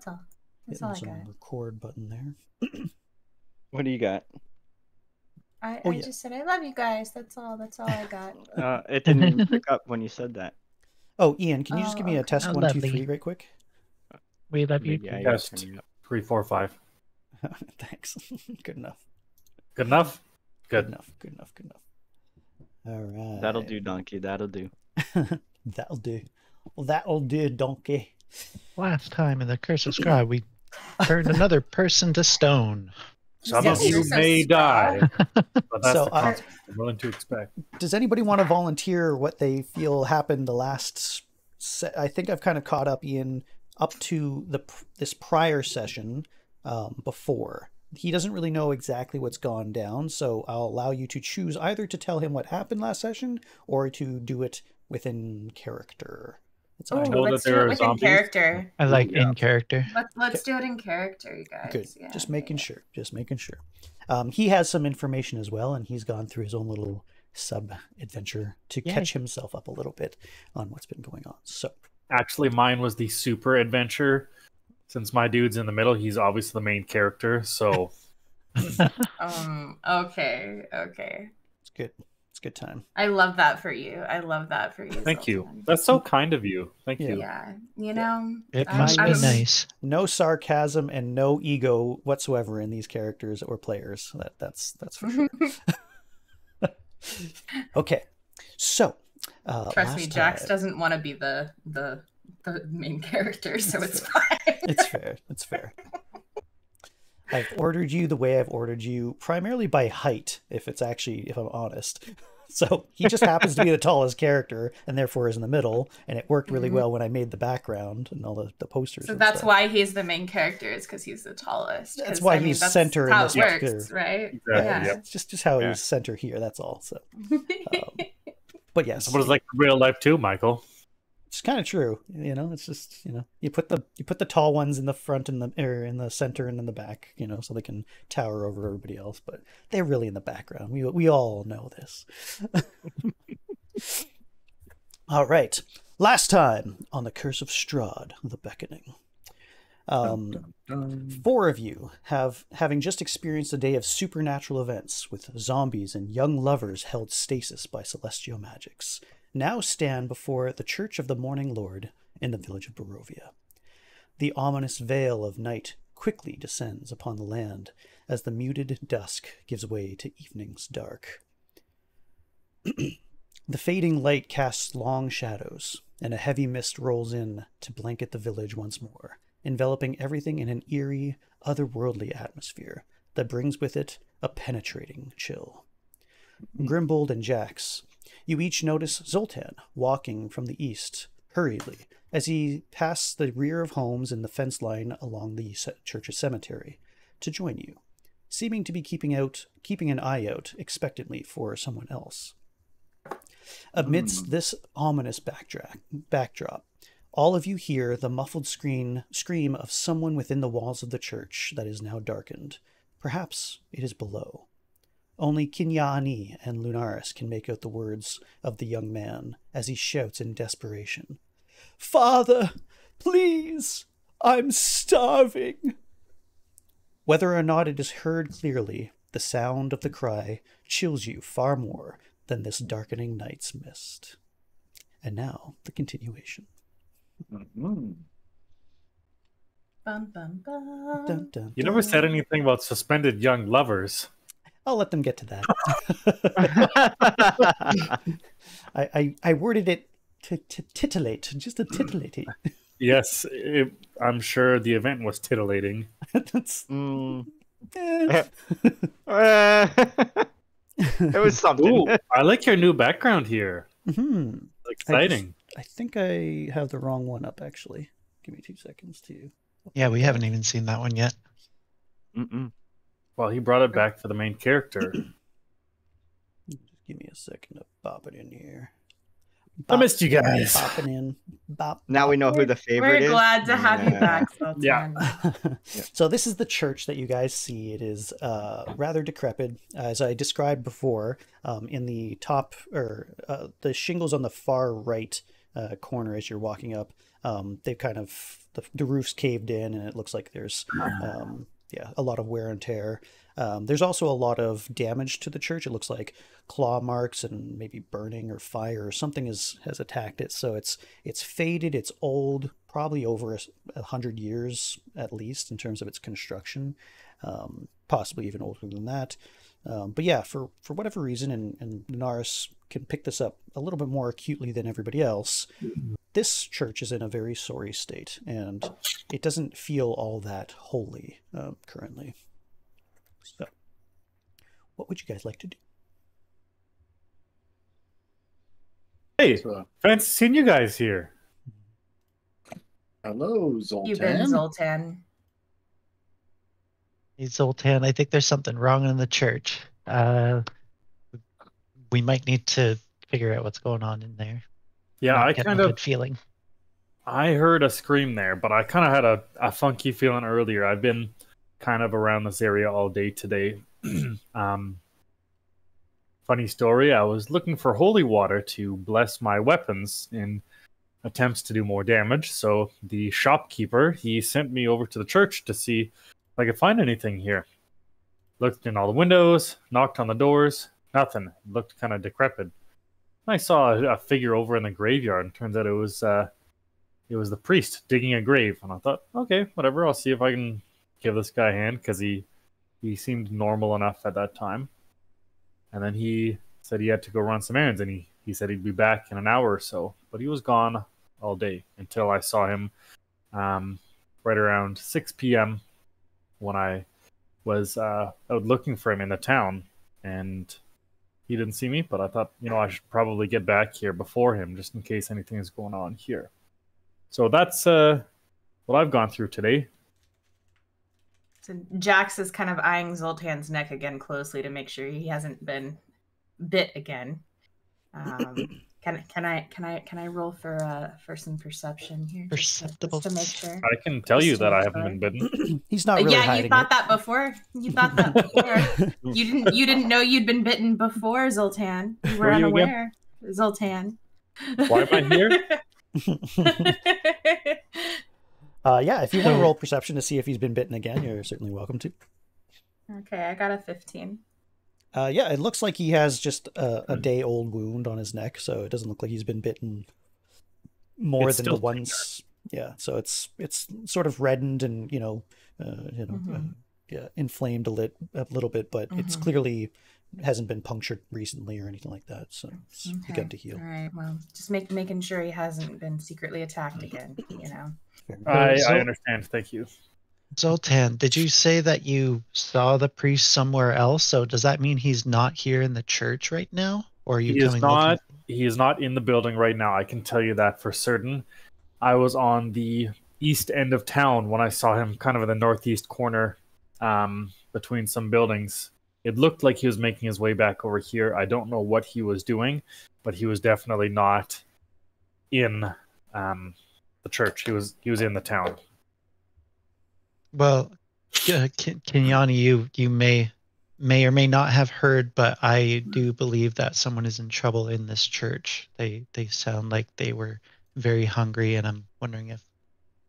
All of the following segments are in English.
That's all. That's Hitting all I some got. record button there. What do you got? I just said I love you guys. That's all. That's all I got. It didn't even pick up when you said that. Oh, Ian, can you just give me a test Oh, 1, 2, lovely. 3 right quick? We love you. Maybe I Test turn it up. 3, 4, 5. Thanks. Good enough. Good enough? Good Good. enough. Good enough. Good enough. All right. That'll do, donkey. That'll do. That'll do. Well, that'll do, donkey. Last time in the Curse of Strahd, we turned another person to stone. Some Yes, of you you're so may die, but that's So, the consequence I'm willing to expect. Does anybody want to volunteer what they feel happened the last... I think I've kind of caught up, Ian, up to this prior session before. He doesn't really know exactly what's gone down, so I'll allow you to choose either to tell him what happened last session or to do it within character. It's Oh, know let's that do there it are within zombies. character. I like in character. Let's do it in character, you guys. good. Yeah, Just making sure. Just making sure. He has some information as well, and he's gone through his own little sub-adventure to Yay. catch himself up a little bit on what's been going on. So, Actually, mine was the super adventure. Since my dude's in the middle, he's obviously the main character, so... Okay. it's good. It's a good time. I love that for you. I love that for you. Thank you. Zoltan. That's so kind of you. Thank you. Yeah, you know. It I'm- must be I'm- nice. No sarcasm and no ego whatsoever in these characters or players. That's for sure. Okay, so Trust me, last Jax time- doesn't want to be the main character, so it's fine. It's fair. It's fair. I've ordered you the way I've ordered you, primarily by height, if I'm honest. So he just happens to be the tallest character and therefore is in the middle, and it worked really well when I made the background and all the posters. So and that's stuff. why he's the main character, is because he's the tallest. That's 'Cause, why I mean, he's that's center in how this it works, picture. right? Exactly, Yeah. yep. It's just how Yeah. he's center here. That's all. So, but yes, What it's like in real life too, Michael. it's kind of true. It's just you put the tall ones in the front and in the center and in the back. So they can tower over everybody else. But they're really in the background. We all know this. All right. Last time on the Curse of Strahd, the Beckoning. Four of you having just experienced a day of supernatural events with zombies and young lovers held stasis by celestial magics, now stand before the Church of the Morning Lord in the village of Barovia. The ominous veil of night quickly descends upon the land as the muted dusk gives way to evening's dark. The fading light casts long shadows, and a heavy mist rolls in to blanket the village once more, enveloping everything in an eerie, otherworldly atmosphere that brings with it a penetrating chill. Grimbold and Jax, you each notice Zoltan walking from the east, hurriedly, as he passes the rear of homes in the fence line along the church's cemetery, to join you, seeming to be keeping an eye out expectantly for someone else. Amidst this ominous backdrop, all of you hear the muffled scream of someone within the walls of the church that is now darkened. Perhaps it is below. Only Kinyani and Lunaris can make out the words of the young man as he shouts in desperation, "Father, please, I'm starving." Whether or not it is heard clearly, the sound of the cry chills you far more than this darkening night's mist. And now, the continuation. Bum, bum, bum. Dun, dun, You never dun. said anything about suspended young lovers. I'll let them get to that. I worded it to titillate, just to titillate you. Yes, I'm sure the event was titillating. That's, It was something. Ooh, I like your new background here. mhm. Exciting. I think I have the wrong one up, actually. Give me 2 seconds to... Yeah, we haven't even seen that one yet. Mm-mm. Well, he brought it back for the main character. Just give me a second to bop it in here. I missed you guys. Bopping in. Bop. Now we know who the favorite We're is. glad to have you back, Zoltan. Yeah. So this is the church that you guys see. It is rather decrepit, as I described before. In the top, or the shingles on the far right corner as you're walking up, They've kind of the roof's caved in, and it looks like there's a lot of wear and tear. There's also a lot of damage to the church. It looks like claw marks and maybe burning or fire or something has attacked it. So it's faded, it's old, probably over 100 years at least in terms of its construction, possibly even older than that. But yeah, for whatever reason, and Lunaris can pick this up a little bit more acutely than everybody else, this church is in a very sorry state, and it doesn't feel all that holy currently. So, what would you guys like to do? Hey, fancy seeing you guys here. Hello, Zoltan. You've been Zoltan. Hey, Zoltan, I think there's something wrong in the church. We might need to figure out what's going on in there. Yeah, I kind of good feeling. I heard a scream there, but I kind of had a funky feeling earlier. I've been kind of around this area all day today. Funny story, I was looking for holy water to bless my weapons in attempts to do more damage. So the shopkeeper, he sent me over to the church to see if I could find anything here. Looked in all the windows, knocked on the doors, nothing. Looked kind of decrepit. I saw a figure over in the graveyard, and turns out it was the priest digging a grave. And I thought, okay, whatever, I'll see if I can give this guy a hand, because he seemed normal enough at that time. And then he said he had to go run some errands, and he said he'd be back in an hour or so. But he was gone all day until I saw him right around 6 p.m. when I was out looking for him in the town. And he didn't see me, but I thought, I should probably get back here before him, just in case anything is going on here. So that's what I've gone through today. So Jax is kind of eyeing Zoltan's neck again closely to make sure he hasn't been bit again. Can I roll for some perception here? Perceptible. Just to make sure. I can tell you that I haven't been bitten. He's not really hiding you thought that before. You thought that before. You didn't know you'd been bitten before, Zoltan. You were unaware, Zoltan. Why am I here? If you want to roll perception to see if he's been bitten again, you're certainly welcome to. Okay, I got a 15. It looks like he has just a day-old wound on his neck, so it doesn't look like he's been bitten more than the ones. Yeah, so it's sort of reddened and inflamed a little bit, but it's clearly hasn't been punctured recently or anything like that, so it's begun to heal. All right, well, just making sure he hasn't been secretly attacked again. I understand. Thank you. Zoltan, did you say that you saw the priest somewhere else? So does that mean he's not here in the church right now? Or are you He is not in the building right now. I can tell you that for certain. I was on the east end of town when I saw him, kind of in the northeast corner, between some buildings. It looked like he was making his way back over here. I don't know what he was doing, but he was definitely not in the church. He was in the town. Well, Kenyani, you may or may not have heard, but I do believe that someone is in trouble in this church. They sound like they were very hungry, and I'm wondering if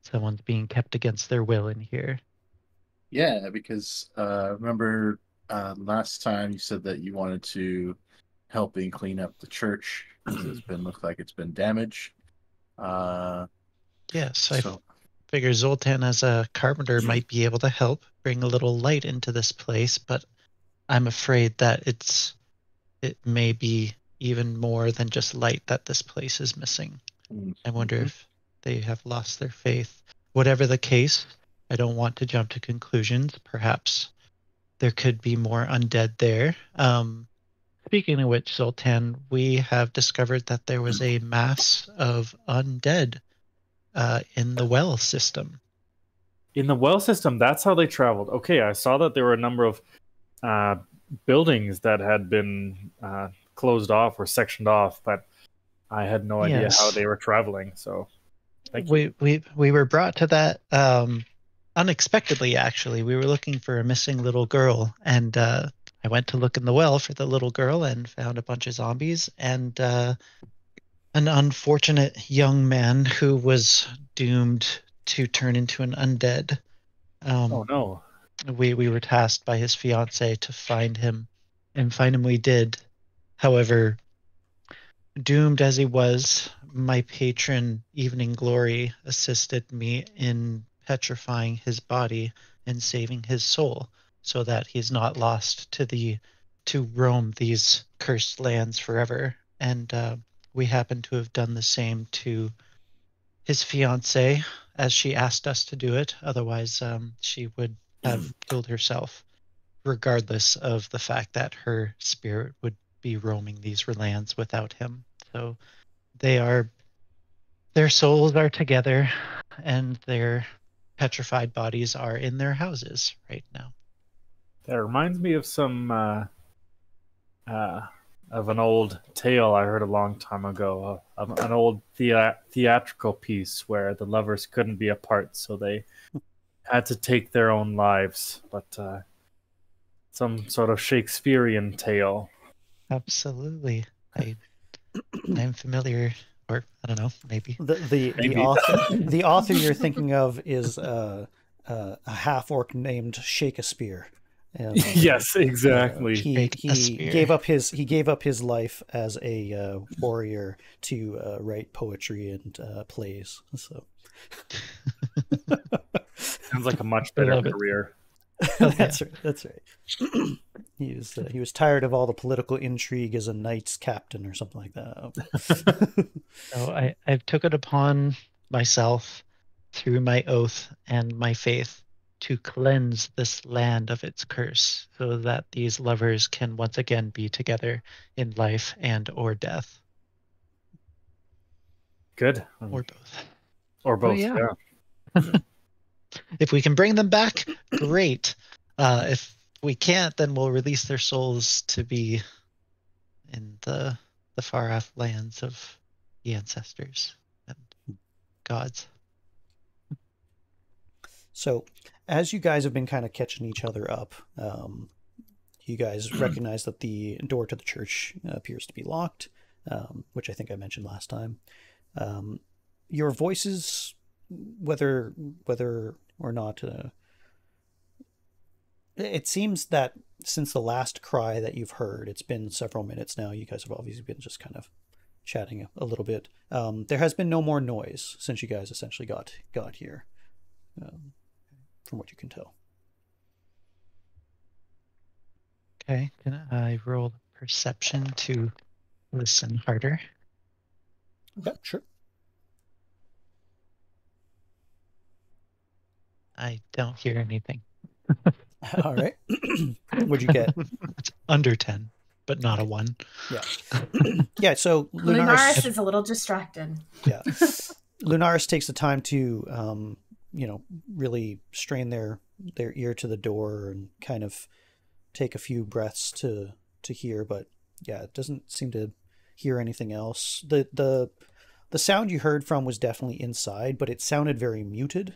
someone's being kept against their will in here. Yeah, because remember last time you said that you wanted to help and clean up the church because looks like it's been damaged. Yes, I figure Zoltan as a carpenter might be able to help bring a little light into this place, but I'm afraid that it may be even more than just light that this place is missing. I wonder if they have lost their faith. Whatever the case, I don't want to jump to conclusions. Perhaps there could be more undead there. Speaking of which, Zoltan, we have discovered that there was a mass of undead in the well system. In the well system, that's how they traveled. Okay, I saw that there were a number of buildings that had been closed off or sectioned off, but I had no idea how they were traveling. So, thank you. We were brought to that unexpectedly. Actually, we were looking for a missing little girl, and I went to look in the well for the little girl and found a bunch of zombies. And an unfortunate young man who was doomed to turn into an undead. Oh no. We were tasked by his fiancee to find him, and find him we did. However, doomed as he was, my patron, Evening Glory, assisted me in petrifying his body and saving his soul, so that he's not lost to roam these cursed lands forever. And we happen to have done the same to his fiancée, as she asked us to do it. Otherwise, she would have killed herself, regardless of the fact that her spirit would be roaming these lands without him. So their souls are together, and their petrified bodies are in their houses right now. That reminds me of some of an old tale I heard a long time ago, of an old theatrical piece where the lovers couldn't be apart, so they had to take their own lives. But some sort of Shakespearean tale. Absolutely. I'm familiar, or I don't know, maybe. The author you're thinking of is a half orc named Shakespeare. And, yes, exactly. He gave up his life as a warrior to write poetry and plays. So sounds like a much better career. That's right. He was tired of all the political intrigue as a knight's captain or something like that. So I've took it upon myself, through my oath and my faith, to cleanse this land of its curse, so that these lovers can once again be together in life and or death. Good. Or both. Or both, yeah. If we can bring them back, great. If we can't, then we'll release their souls to be in the far off lands of the ancestors and gods. So, as you guys have been kind of catching each other up, you guys recognize that the door to the church appears to be locked, which I think I mentioned last time. Your voices, whether or not, it seems that since the last cry that you've heard, it's been several minutes now. You guys have obviously been just kind of chatting a little bit. There has been no more noise since you guys essentially got here. From what you can tell. Okay, can I roll perception to listen harder? Yeah, sure. I don't hear anything. All right. What'd you get? It's under 10, but not a 1. Yeah. Yeah, so Lunaris is a little distracted. Yeah. Lunaris takes the time to really strain their ear to the door and kind of take a few breaths to hear, but yeah, it doesn't seem to hear anything else. The sound you heard from was definitely inside, but it sounded very muted,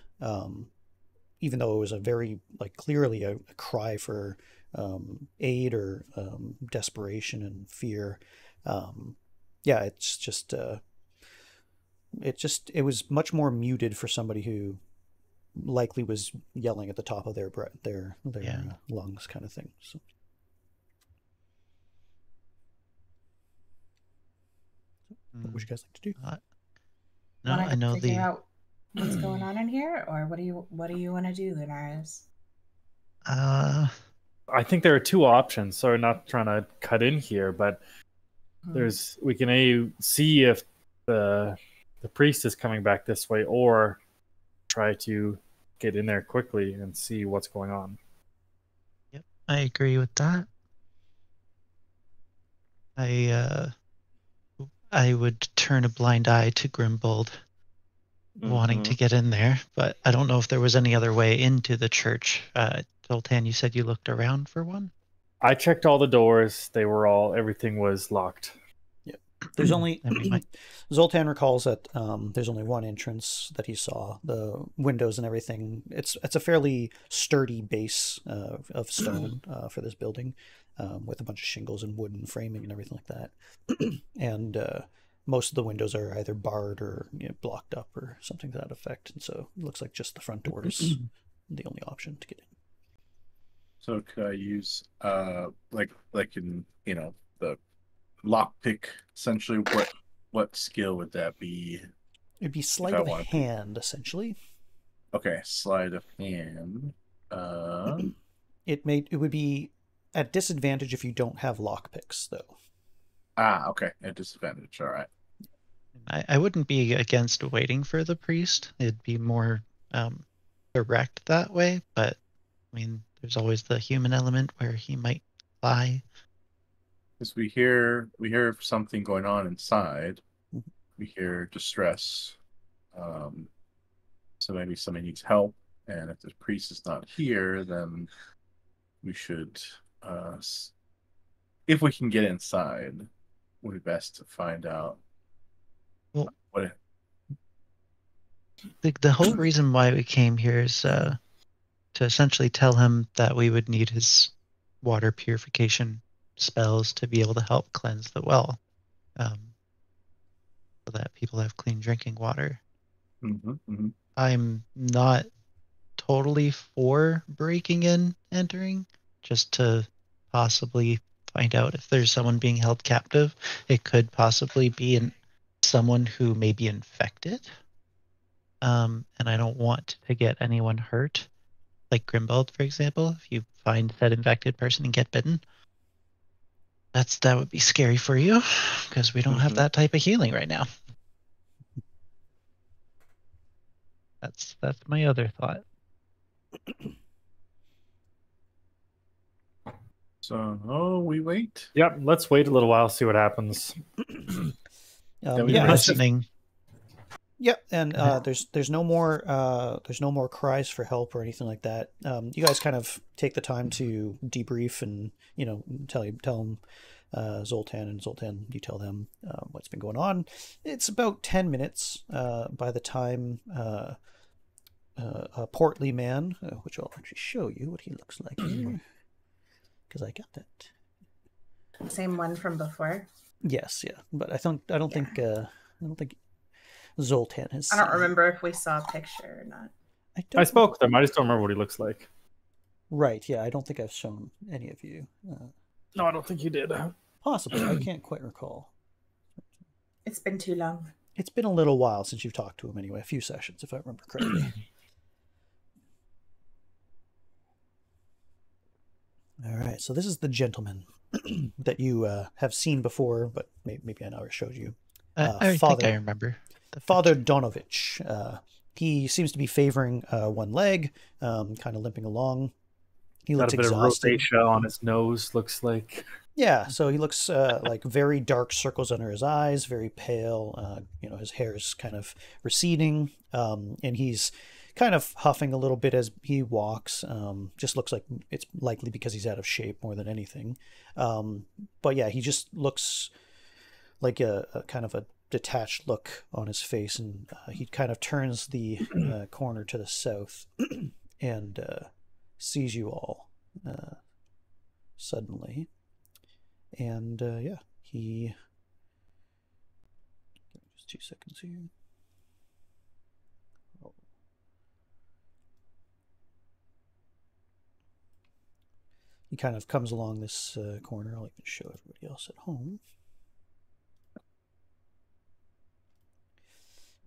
even though it was a very clearly a cry for aid or desperation and fear. Yeah, it's just it was much more muted for somebody who likely was yelling at the top of their lungs, kind of thing. So. What would you guys like to do? No, I know figure out what's going on in here, or what do you want to do, Lunaris? I think there are two options. Sorry, not trying to cut in here, but we can see if the priest is coming back this way, or try to get in there quickly and see what's going on. Yep, I agree with that. I would turn a blind eye to Grimbold wanting to get in there, but I don't know if there was any other way into the church. Zoltan, you said you looked around for one? I checked all the doors. Everything was locked. There's only Zoltan recalls that there's only one entrance that he saw. The windows and everything. It's a fairly sturdy base of stone for this building, with a bunch of shingles and wooden framing and everything like that. And most of the windows are either barred or blocked up or something to that effect, and so it looks like just the front door is the only option to get in. So could I use like in the lockpick essentially? What skill would that be? It'd be sleight of hand, essentially. Okay, sleight of hand. It would be at disadvantage if you don't have lockpicks, though. Okay, at disadvantage. All right. I wouldn't be against waiting for the priest. It'd be more direct that way, but I mean, there's always the human element where he might lie. Because we hear something going on inside. We hear distress. So maybe somebody needs help, and if the priest is not here, then we should, if we can get inside, it would be best to find out. Well, what the whole reason why we came here is to essentially tell him that we would need his water purification spells to be able to help cleanse the well, so that people have clean drinking water. I'm not totally for breaking in, entering, just to possibly find out if there's someone being held captive. It could possibly be someone who may be infected, and I don't want to get anyone hurt, like Grimbald, for example. If you find that infected person and get bitten, that would be scary for you, because we don't have that type of healing right now. That's my other thought. So, we wait? Yep, let's wait a little while, see what happens. Listening. Yep, and there's no more cries for help or anything like that. You guys kind of take the time to debrief and tell them Zoltan, and Zoltan, you tell them what's been going on. It's about 10 minutes by the time a portly man, which I'll actually show you what he looks like here, because I got that. Same one from before. Yes, yeah, but I don't think Zoltan has. I don't remember if we saw a picture or not. I spoke with him. I just don't remember what he looks like. Right. Yeah, I don't think I've shown any of you. No, I don't think you did. Possibly. I can't quite recall. It's been too long. It's been a little while since you've talked to him anyway. A few sessions, if I remember correctly. All right. So this is the gentleman that you have seen before, but maybe I never showed you. I think I remember. Father Donovich. He seems to be favoring one leg, kind of limping along. He looks exhausted. Got a bit of rosacea on his nose, looks like. Yeah, so he looks like very dark circles under his eyes, very pale. His hair is kind of receding, and he's kind of huffing a little bit as he walks. Just looks like it's likely because he's out of shape more than anything. But yeah, he just looks like a kind of a detached look on his face, and he kind of turns the corner to the south and sees you all suddenly. And he just 2 seconds here. He kind of comes along this corner. I'll even show everybody else at home.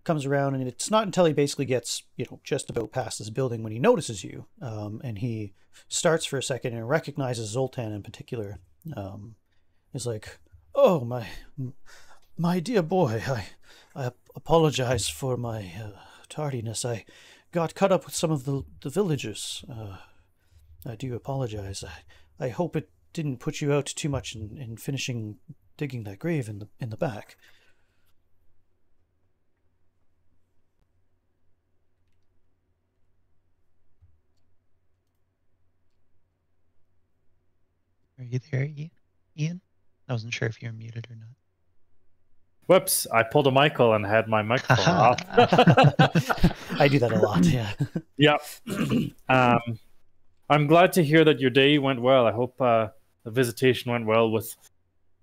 Comes around, and it's not until he basically gets, just about past this building when he notices you, and he starts for a second and recognizes Zoltan in particular. He's like, "Oh, my dear boy, I apologize for my tardiness. I got caught up with some of the villagers. I do apologize. I hope it didn't put you out too much in finishing digging that grave in the back." Are you there, Ian? I wasn't sure if you were muted or not. Whoops, I pulled a Michael and had my microphone off. I do that a lot, yeah. Yep. I'm glad to hear that your day went well. I hope the visitation went well with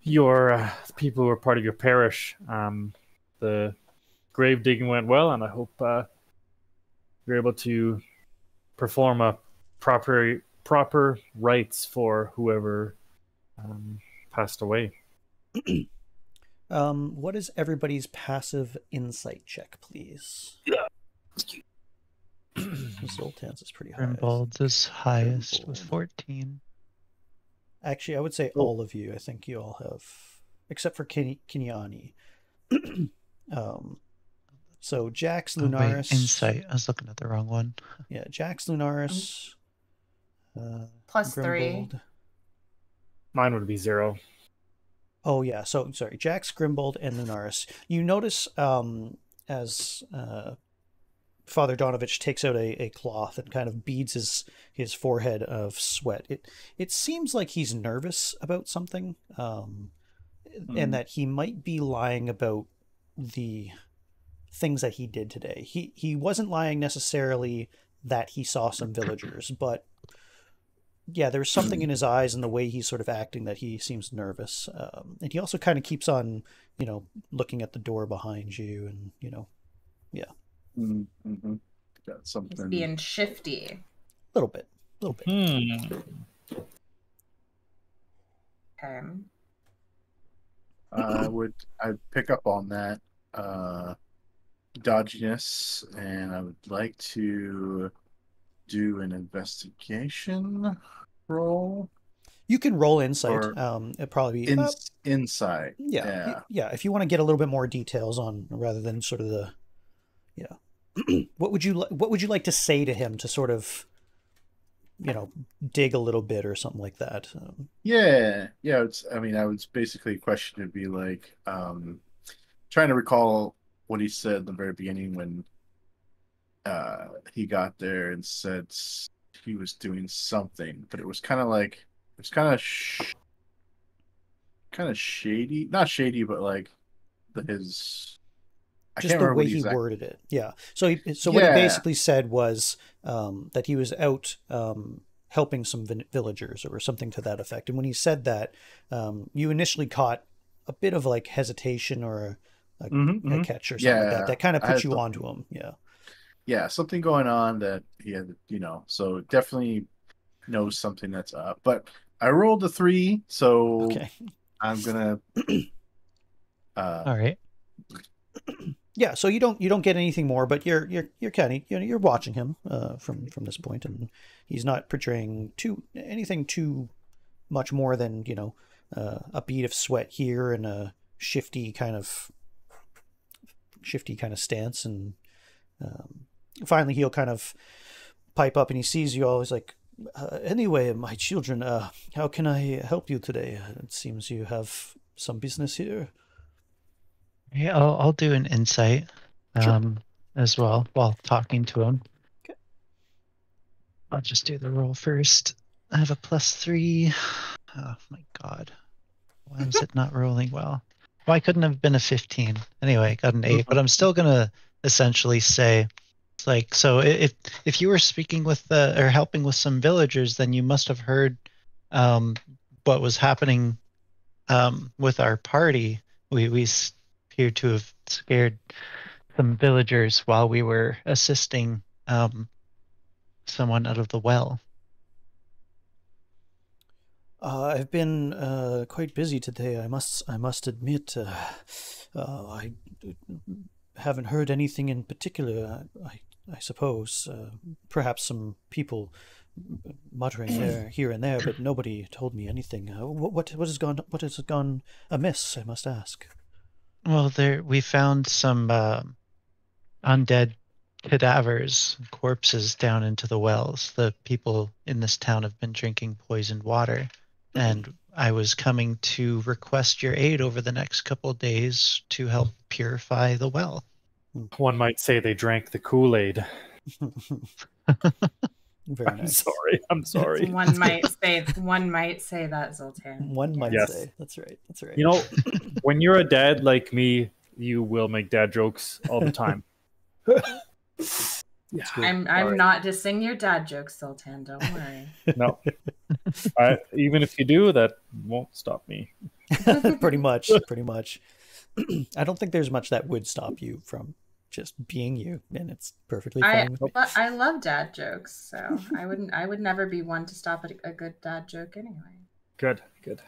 your people who are part of your parish. The grave digging went well, and I hope you're able to perform a proper rites for whoever passed away. What is everybody's passive insight check, please? Zoltan's is pretty high. Grimbold's is highest with 14. Actually, I would say all of you. I think you all have, except for Kinyani. So Jax, Lunaris. Insight. I was looking at the wrong one. Yeah, Jax, Lunaris. Plus Grimbold. 3. Mine would be 0. Oh yeah, so sorry, Jax, Grimbold, and Lunaris. You notice as Father Donovich takes out a cloth and kind of beads his forehead of sweat. It seems like he's nervous about something, and that he might be lying about the things that he did today. He wasn't lying necessarily that he saw some villagers, but yeah, there's something in his eyes and the way he's sort of acting that he seems nervous. And he also kind of keeps on, looking at the door behind you and, yeah. Mm-hmm. Got something. He's being shifty. A little bit. Okay. I'd pick up on that dodginess, and I would like to do an investigation roll. You can roll insight. It'd probably be insight. Yeah. If you want to get a little bit more details on, rather than sort of the, what would you like to say to him to sort of, dig a little bit or something like that? I would basically question would be like, trying to recall what he said in the very beginning when he got there and said he was doing something, but it was kind of like kind of shady, not shady, but like his. Just the way he worded it. Yeah. So what he basically said was that he was out helping some villagers or something to that effect. And when he said that, you initially caught a bit of like hesitation or a catch or something like that. That kind of put you onto him. Yeah. Yeah, something going on that he had, so definitely knows something that's up. But I rolled a 3, so okay. I'm gonna. All right. Yeah, so you don't get anything more, but you're kind of you're watching him from this point, and he's not portraying anything too much more than a bead of sweat here and a shifty kind of stance, and finally he'll kind of pipe up and he sees you all. He's like, anyway, my children, how can I help you today? It seems you have some business here. Yeah, I'll do an insight as well while talking to him. Okay. I'll just do the roll first. I have a +3. Oh my god. Why is it not rolling well? Why couldn't it have been a 15? Anyway, got an 8, but I'm still gonna essentially say, it's like, so if you were speaking with or helping with some villagers, then you must have heard what was happening with our party. We appear to have scared some villagers while we were assisting someone out of the well. I've been quite busy today. I must admit. I haven't heard anything in particular. I suppose perhaps some people muttering here and there, but nobody told me anything. What has gone amiss? I must ask. Well, we found some undead cadavers, corpses down into the wells. The people in this town have been drinking poisoned water, and I was coming to request your aid over the next couple of days to help purify the well. One might say they drank the Kool-Aid. Very nice. I'm sorry. One might say that, Zoltan. One might say. That's right. When you're a dad like me, you will make dad jokes all the time. Yeah. I'm not dissing your dad jokes, Zoltan. Don't worry. No. Even if you do, that won't stop me. Pretty much, pretty much. I don't think there's much that would stop you from just being you, and it's perfectly fine with me. But I love dad jokes, so I would never be one to stop at a good dad joke anyway. Good, good.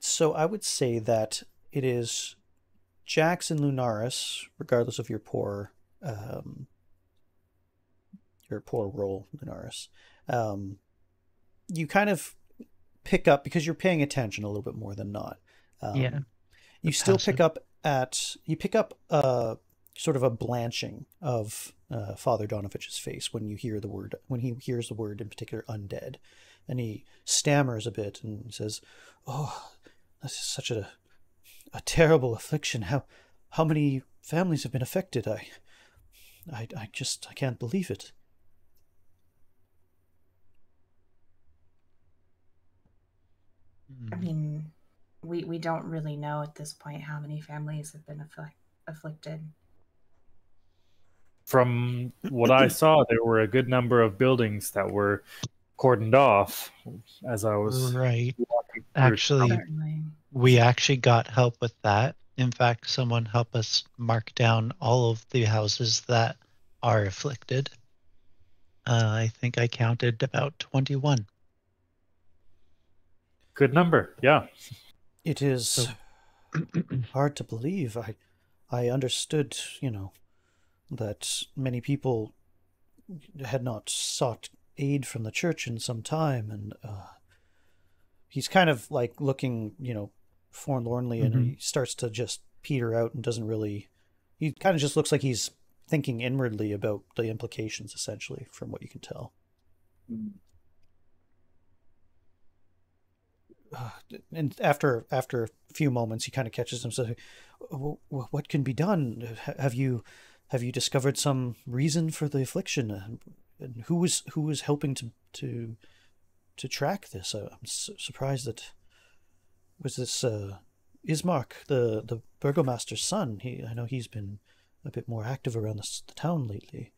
So I would say that it is Jax and Lunaris, regardless of your poor role, Lunaris. You kind of pick up, because you're paying attention a little bit more than not. Yeah. You still pick up sort of a blanching of Father Donovich's face when he hears the word in particular undead, and he stammers a bit and says, "Oh, this is such a terrible affliction. How many families have been affected? I can't believe it." I mean, we don't really know at this point how many families have been afflicted. From what I saw, there were a good number of buildings that were cordoned off as I was Right. walking through. Actually, Certainly. we actually got help with that. In fact, someone helped us mark down all of the houses that are afflicted. I think I counted about 21. Good number, yeah. It is hard to believe. I understood, that many people had not sought aid from the church in some time, and he's kind of like looking, forlornly, and he starts to just peter out and doesn't really. He kind of just looks like he's thinking inwardly about the implications, essentially, from what you can tell. And after a few moments, he kind of catches himself. What can be done? Have you discovered some reason for the affliction? And who is helping to track this? I'm surprised that was this Ismark, the burgomaster's son. I know he's been a bit more active around the town lately.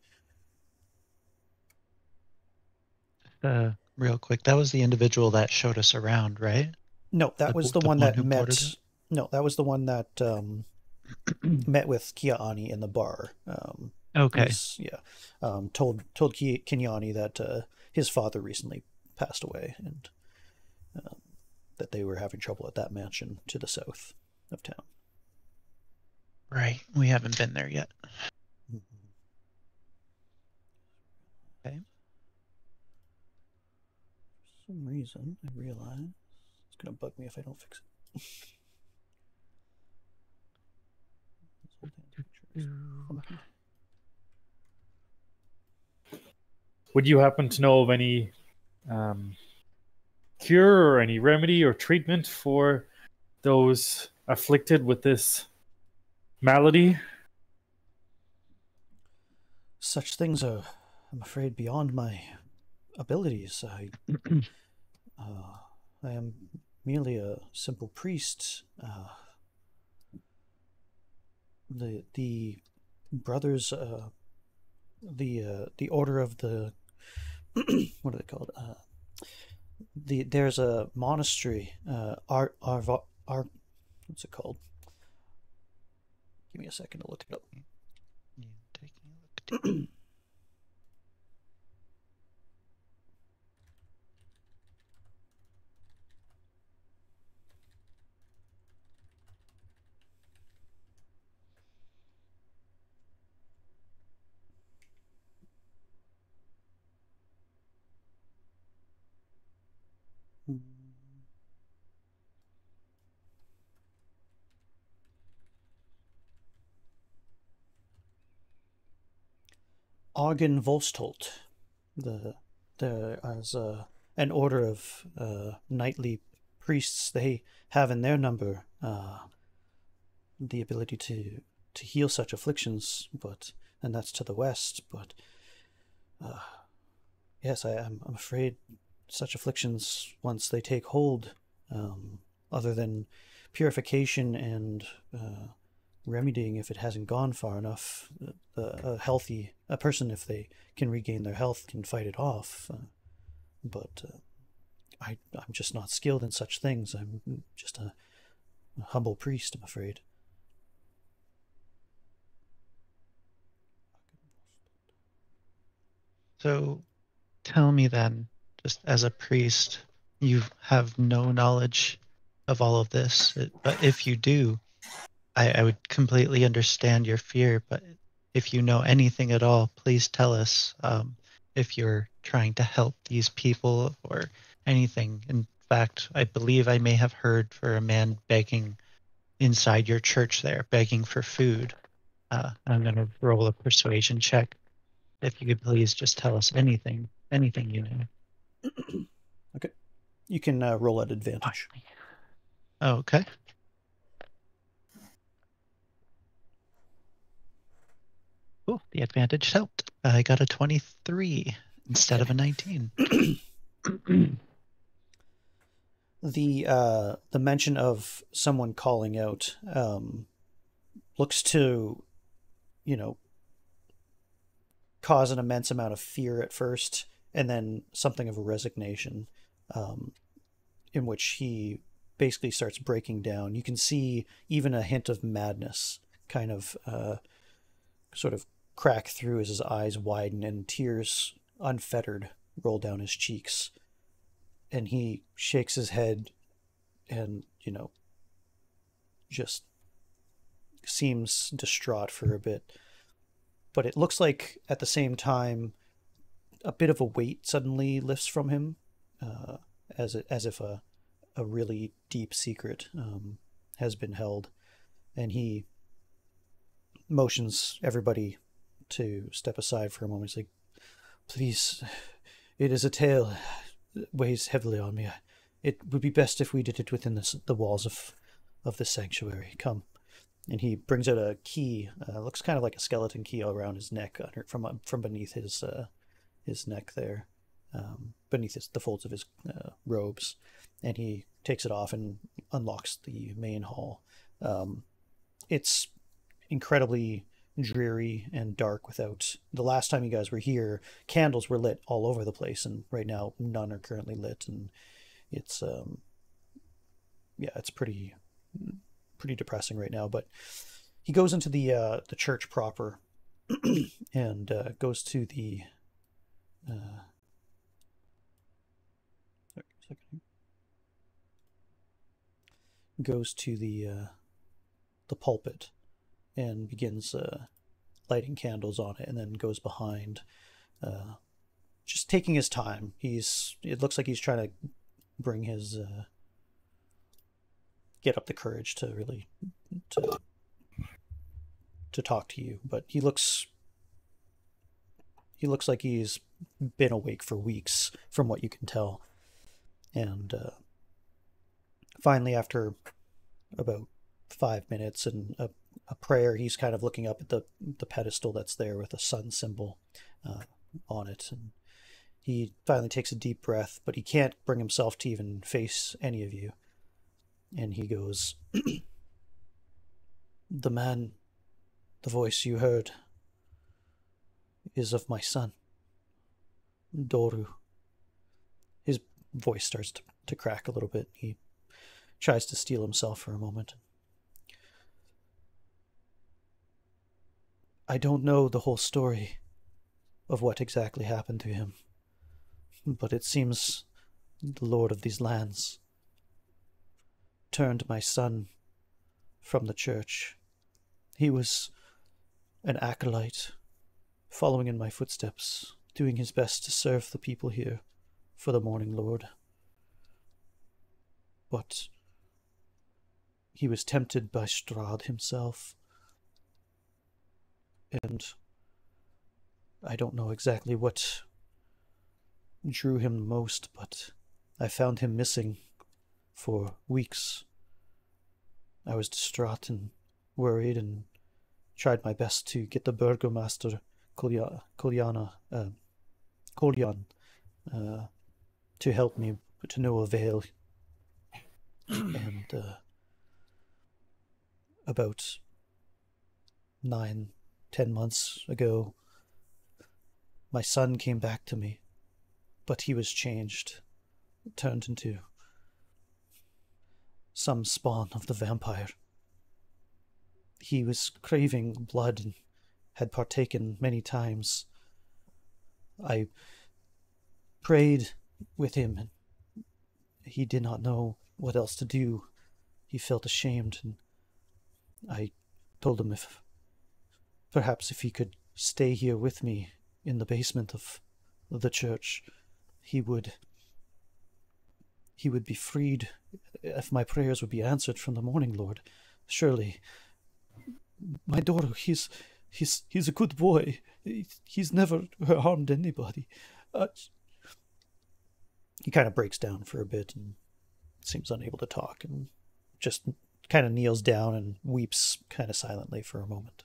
Real quick, that was the individual that showed us around, right? No, that was the one that met. ported No, that was the one that met with Kiani in the bar. Okay. Told Kiani that his father recently passed away, and that they were having trouble at that mansion to the south of town. Right. We haven't been there yet. Okay. For some reason, I realize it's going to bug me if I don't fix it. Would you happen to know of any cure or any remedy or treatment for those afflicted with this malady? Such things are, I'm afraid, beyond my abilities. I am merely a simple priest. The brothers, the order of the what are they called? There's a monastery. What's it called? Give me a second to look it up. Yeah, taking a look at it. Argen Volstolt. There is an order of knightly priests. They have in their number the ability to heal such afflictions, and that's to the west. But yes, I'm afraid such afflictions, once they take hold, other than purification and remedying if it hasn't gone far enough, a person, if they can regain their health, can fight it off. But I'm just not skilled in such things. I'm just a humble priest, I'm afraid. So tell me then, just as a priest, you have no knowledge of all of this. But if you do, I would completely understand your fear. But if you know anything at all, please tell us. If you're trying to help these people or anything. In fact, I believe I may have heard for a man begging inside your church there, begging for food. I'm going to roll a persuasion check. If you could please just tell us anything you know. Okay. You can roll at advantage. Okay. Oh, the advantage helped. I got a 23 instead of a 19. The mention of someone calling out looks to, cause an immense amount of fear at first, and then something of a resignation, in which he basically starts breaking down. You can see even a hint of madness kind of sort of crack through as his eyes widen and tears unfettered roll down his cheeks. And he shakes his head and, just seems distraught for a bit. But it looks like at the same time, a bit of a weight suddenly lifts from him, as if a really deep secret has been held. And he motions everybody to step aside for a moment. He's like, please, it is a tale that weighs heavily on me. It would be best if we did it within the walls of the sanctuary. Come. And he brings out a key. Looks kind of like a skeleton key around his neck, from beneath his neck there, beneath the folds of his robes. And he takes it off and unlocks the main hall. It's incredibly dreary and dark without. The last time you guys were here, candles were lit all over the place, and right now none are currently lit, and it's it's pretty depressing right now. But he goes into the church proper and goes to the the pulpit and begins lighting candles on it, and then goes behind, just taking his time. It looks like he's trying to bring his get up the courage to really to talk to you, but he looks like he's been awake for weeks from what you can tell. And finally, after about 5 minutes and a prayer, he's kind of looking up at the pedestal that's there with a sun symbol on it, and he finally takes a deep breath, but he can't bring himself to even face any of you. And he goes, the voice you heard is of my son, Doru. His voice starts to crack a little bit. He tries to steel himself for a moment. I don't know the whole story of what exactly happened to him, but it seems the Lord of these lands turned my son from the church. He was an acolyte, following in my footsteps, doing his best to serve the people here for the Morning Lord. But he was tempted by Strahd himself, and I don't know exactly what drew him most, but I found him missing for weeks. I was distraught and worried and tried my best to get the burgomaster Kolyan to help me, but to no avail. And about 9-10 months ago, my son came back to me, but he was changed. turned into some spawn of the vampire. He was craving blood and had partaken many times. I prayed with him, and he did not know what else to do. He felt ashamed, and I told him perhaps if he could stay here with me in the basement of the church, he would be freed, if my prayers would be answered from the Morning Lord. Surely, my daughter, he's a good boy. He's never harmed anybody. He kind of breaks down for a bit and seems unable to talk, and just kind of kneels down and weeps kind of silently for a moment.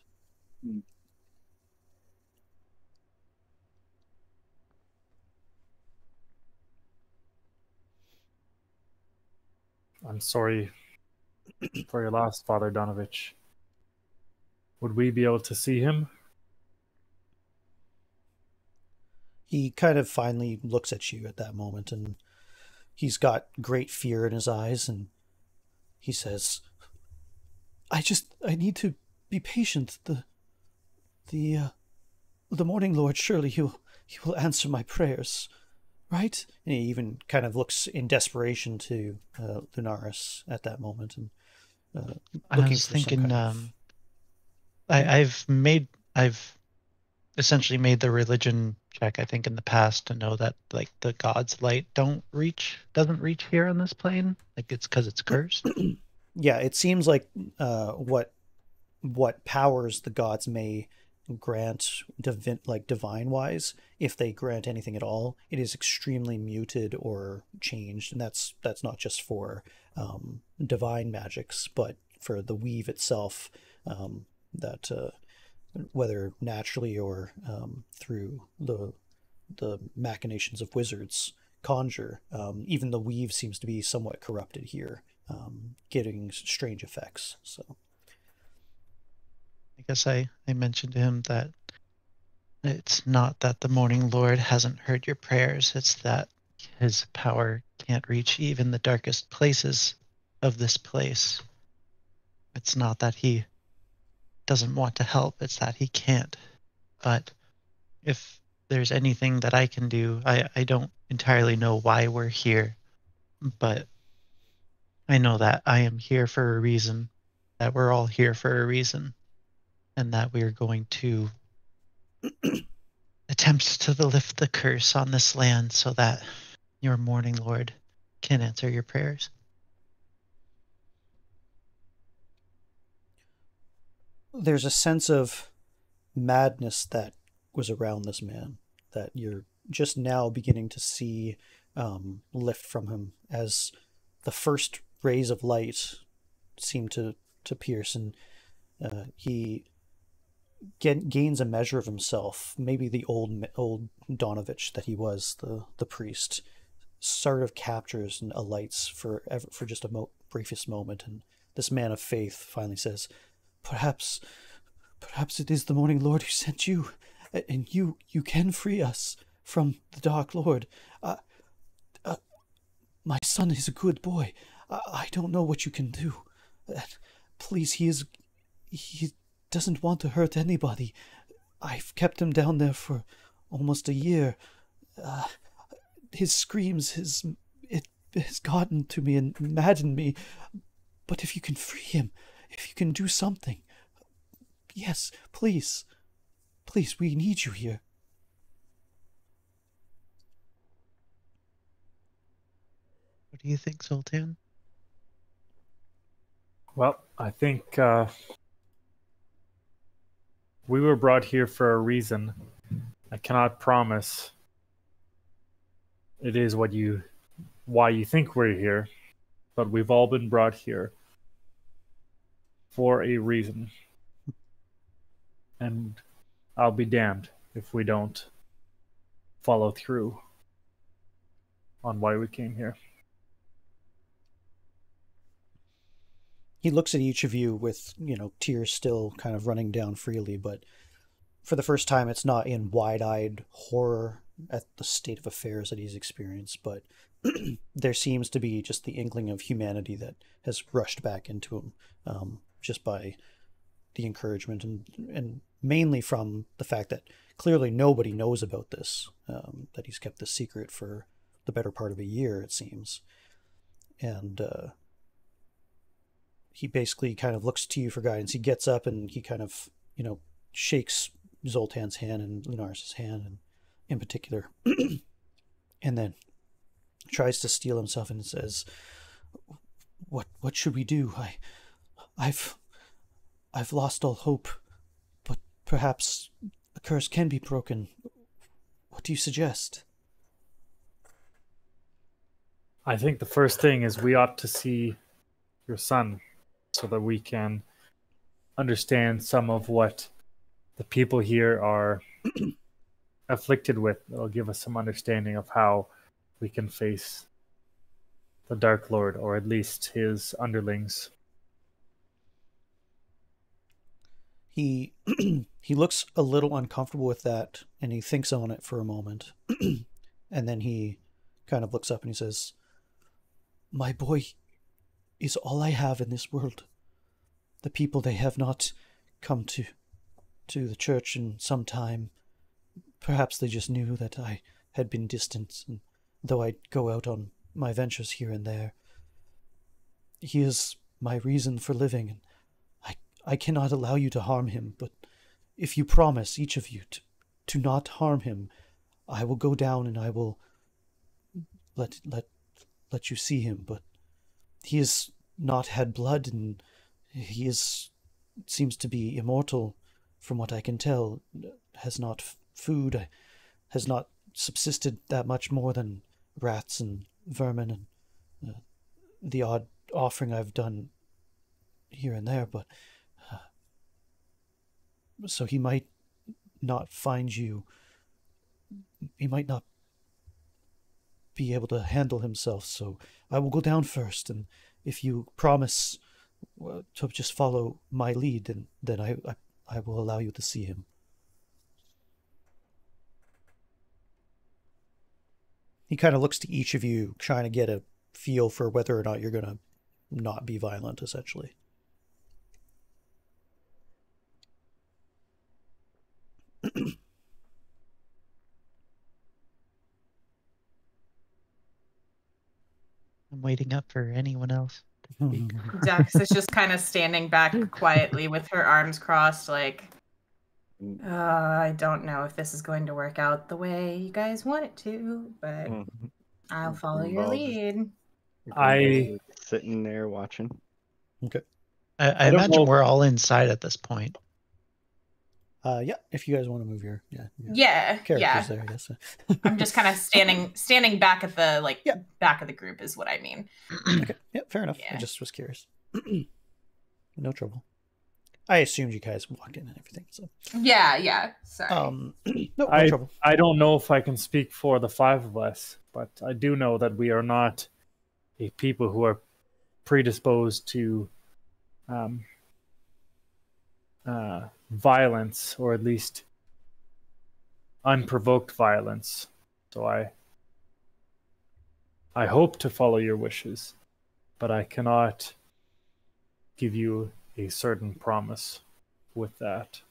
I'm sorry for your loss, Father Donovich. Would we be able to see him? He kind of finally looks at you at that moment, and he's got great fear in his eyes, and he says, I need to be patient. The Morning Lord, surely he will answer my prayers, right? And he even kind of looks in desperation to Lunaris at that moment, and I was thinking, I've essentially made the religion check, I think, in the past to know that like the god's light doesn't reach here on this plane. Like it's because it's cursed. Yeah, it seems like what powers the gods may grant divine wise, if they grant anything at all, it is extremely muted or changed, and that's not just for divine magics, but for the weave itself, that whether naturally or through the machinations of wizards conjure, even the weave seems to be somewhat corrupted here, getting strange effects. So I guess I mentioned to him that it's not that the Morning Lord hasn't heard your prayers, it's that his power can't reach even the darkest places of this place. It's not that he doesn't want to help, it's that he can't. But if there's anything that I can do, I don't entirely know why we're here, but I know that I am here for a reason, that we're all here for a reason, and that we're going to attempt to lift the curse on this land so that your Morning Lord can answer your prayers. There's a sense of madness that was around this man that you're just now beginning to see lift from him as the first rays of light seem to pierce, and he gains a measure of himself. Maybe the old Donovich that he was, the priest, sort of captures and alights for just a briefest moment, and this man of faith finally says, Perhaps it is the Morning Lord who sent you, and you can free us from the Dark Lord. My son is a good boy. I don't know what you can do. Please, he doesn't want to hurt anybody. I've kept him down there for almost a year. His screams, it has gotten to me and maddened me. But if you can free him, if you can do something, yes, please, we need you here. What do you think, Zoltan? Well, I think we were brought here for a reason. I cannot promise it is why you think we're here, but we've all been brought here for a reason. And I'll be damned if we don't follow through on why we came here. He looks at each of you with, tears still kind of running down freely, but for the first time it's not in wide-eyed horror at the state of affairs that he's experienced, but there seems to be just the inkling of humanity that has rushed back into him, just by the encouragement and mainly from the fact that clearly nobody knows about this, that he's kept this secret for the better part of a year, it seems. And he basically kind of looks to you for guidance. He gets up and he kind of, shakes Zoltan's hand and Lunaris' hand, and in particular, and then tries to steel himself and says, "What should we do? I've lost all hope, but perhaps a curse can be broken. What do you suggest?" I think the first thing is we ought to see your son so that we can understand some of what the people here are afflicted with. It'll give us some understanding of how we can face the Dark Lord, or at least his underlings. He he looks a little uncomfortable with that, and he thinks on it for a moment, and then he kind of looks up and he says, "My boy is all I have in this world. The people, they have not come to the church in some time. Perhaps they just knew that I had been distant, and though I go out on my ventures here and there, he is my reason for living, and I cannot allow you to harm him, but if you promise, each of you, to not harm him, I will go down and I will let you see him. But he has not had blood, and he seems to be immortal, from what I can tell. Has not food, has not subsisted that much more than rats and vermin and the odd offering I've done here and there, but so he might not find you. He might not be able to handle himself, so I will go down first, and if you promise to just follow my lead, then I will allow you to see him." He kind of looks to each of you, trying to get a feel for whether or not you're going to not be violent, essentially. I'm waiting up for anyone else to speak. Dex is just kind of standing back quietly with her arms crossed, like, I don't know if this is going to work out the way you guys want it to, but I'll follow your lead. I sitting there watching. Okay. I don't imagine know. we're all inside at this point. Yeah, if you guys want to move your Yeah, characters there, I guess. I'm just kind of standing back at the back of the group is what I mean. Okay, yeah, fair enough. Yeah. I just was curious. No trouble. I assumed you guys walked in and everything, so. Yeah. Sorry. No trouble. I don't know if I can speak for the five of us, but I do know that we are not a people who are predisposed to violence, or at least unprovoked violence. So I hope to follow your wishes, but I cannot give you a certain promise with that.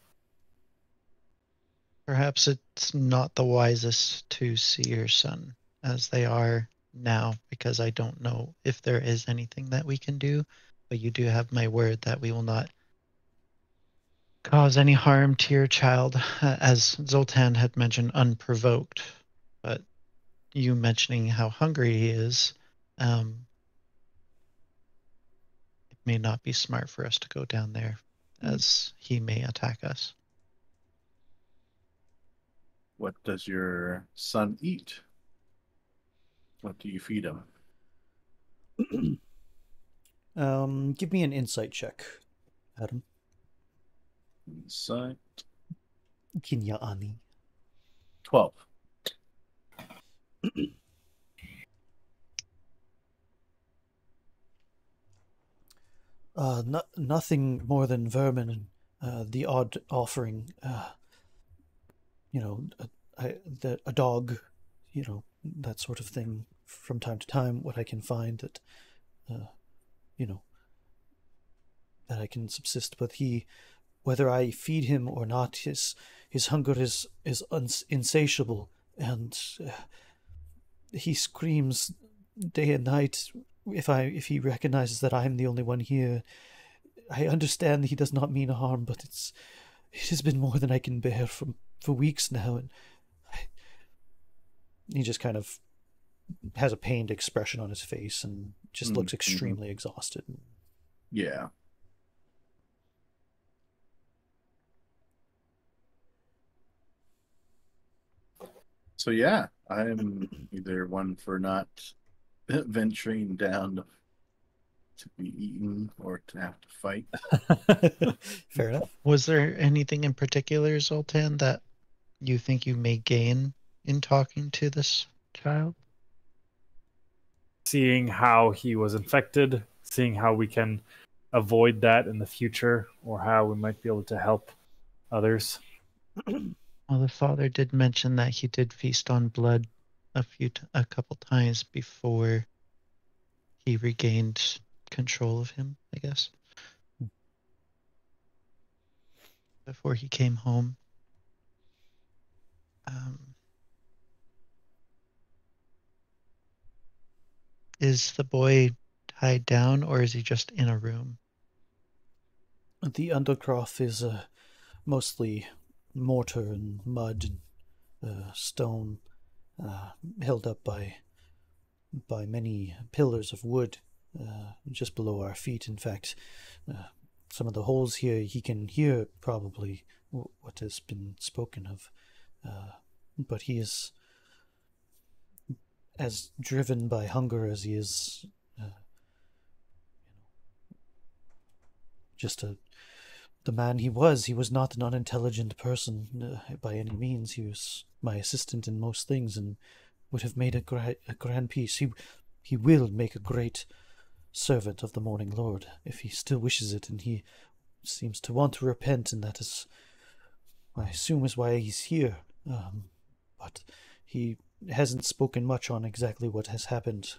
Perhaps it's not the wisest to see your son as they are now, because I don't know if there is anything that we can do, but you do have my word that we will not cause any harm to your child, as Zoltan had mentioned, unprovoked. But you mentioning how hungry he is, it may not be smart for us to go down there, as he may attack us. What does your son eat? What do you feed him? Give me an insight check, Adam. Insight. Kinyaani. 12. Nothing more than vermin and the odd offering. a dog, that sort of thing from time to time, what I can find that, that I can subsist with. Whether I feed him or not, his hunger is insatiable, and he screams day and night if he recognizes that I am the only one here. I understand that he does not mean harm, but it has been more than I can bear for weeks now, and he just kind of has a pained expression on his face and just looks extremely exhausted. Yeah. So yeah, I'm either one for not venturing down to be eaten or to have to fight. Fair enough. Was there anything in particular, Zoltan, that you think you may gain in talking to this child? Seeing how he was infected, seeing how we can avoid that in the future, or how we might be able to help others. Well, the father did mention that he did feast on blood a couple times before he regained control of him, I guess. Before he came home. Is the boy tied down, or is he just in a room? The undercroft is mostly mortar and mud and stone, held up by many pillars of wood just below our feet. In fact, some of the holes here, he can hear probably what has been spoken of, but he is as driven by hunger as he is just the man he was. He was not an unintelligent person by any means. He was my assistant in most things and would have made a grand piece. He will make a great servant of the Morning Lord if he still wishes it, and he seems to want to repent, and that is, I assume, is why he's here. But he hasn't spoken much on exactly what has happened.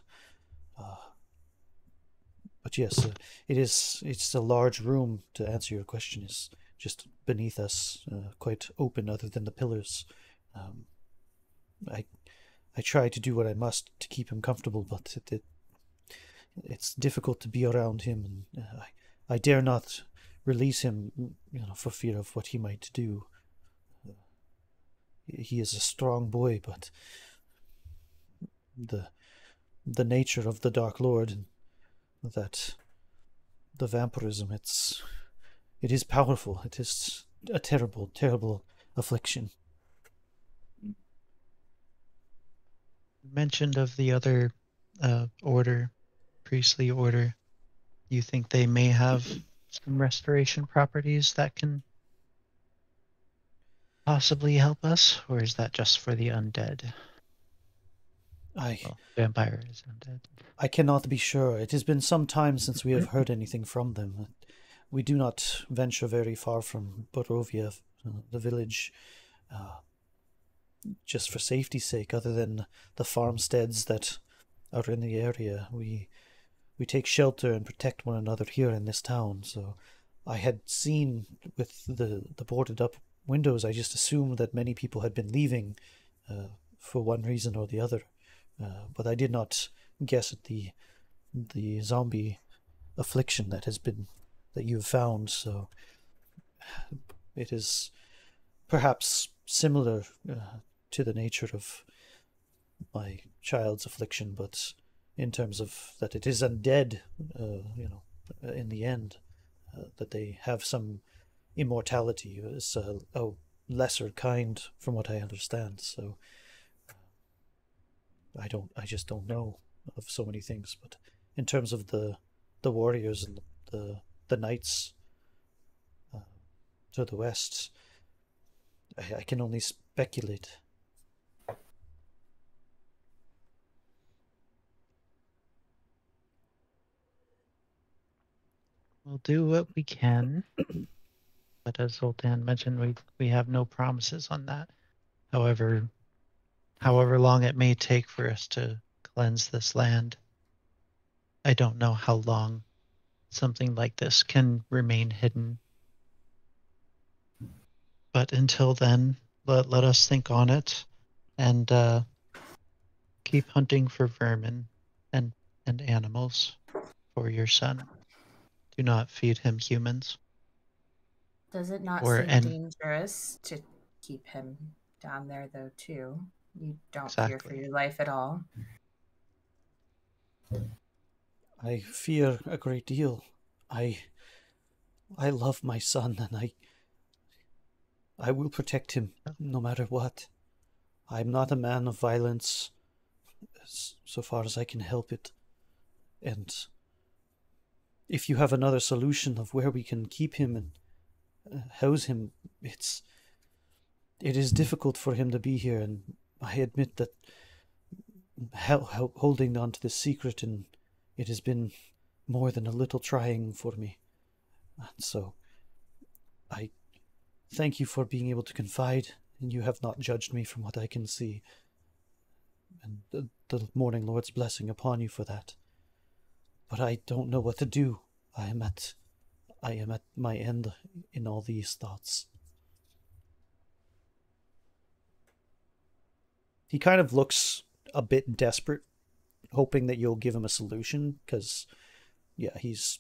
But yes, it's a large room, to answer your question. Is just beneath us, quite open other than the pillars. I try to do what I must to keep him comfortable, but it's difficult to be around him, and I dare not release him, for fear of what he might do. He is a strong boy, but the nature of the Dark Lord and that the vampirism, it is powerful. It is a terrible, terrible affliction. You mentioned of the other order, priestly order. You think they may have some restoration properties that can possibly help us, or is that just for the undead? Well, vampire is undead. I cannot be sure. It has been some time since we have heard anything from them. We do not venture very far from Borovia, the village, just for safety's sake. Other than the farmsteads that are in the area, we take shelter and protect one another here in this town. So I had seen with the boarded up windows, I just assumed that many people had been leaving for one reason or the other. But I did not guess at the zombie affliction that you've found. So it is perhaps similar to the nature of my child's affliction, but in terms of that it is undead, in the end, that they have some immortality. It's a lesser kind, from what I understand. So I just don't know of so many things. But in terms of the warriors and the knights to the west, I can only speculate. We'll do what we can, but as Zoltan mentioned, we have no promises on that. however long it may take for us to cleanse this land. I don't know how long something like this can remain hidden. But until then, let us think on it and keep hunting for vermin and animals for your son. Do not feed him humans. Does it not Or seem and dangerous to keep him down there, though, too? You don't fear for exactly. your life at all? I fear a great deal. I love my son, and I will protect him no matter what. I'm not a man of violence, so far as I can help it. And if you have another solution of where we can keep him and house him, it is difficult for him to be here, and I admit that holding on to this secret, and it has been more than a little trying for me. And so I thank you for being able to confide, and you have not judged me from what I can see. And the Morning Lord's blessing upon you for that. But I don't know what to do. I am at my end in all these thoughts. He kind of looks a bit desperate, hoping that you'll give him a solution, because yeah, he's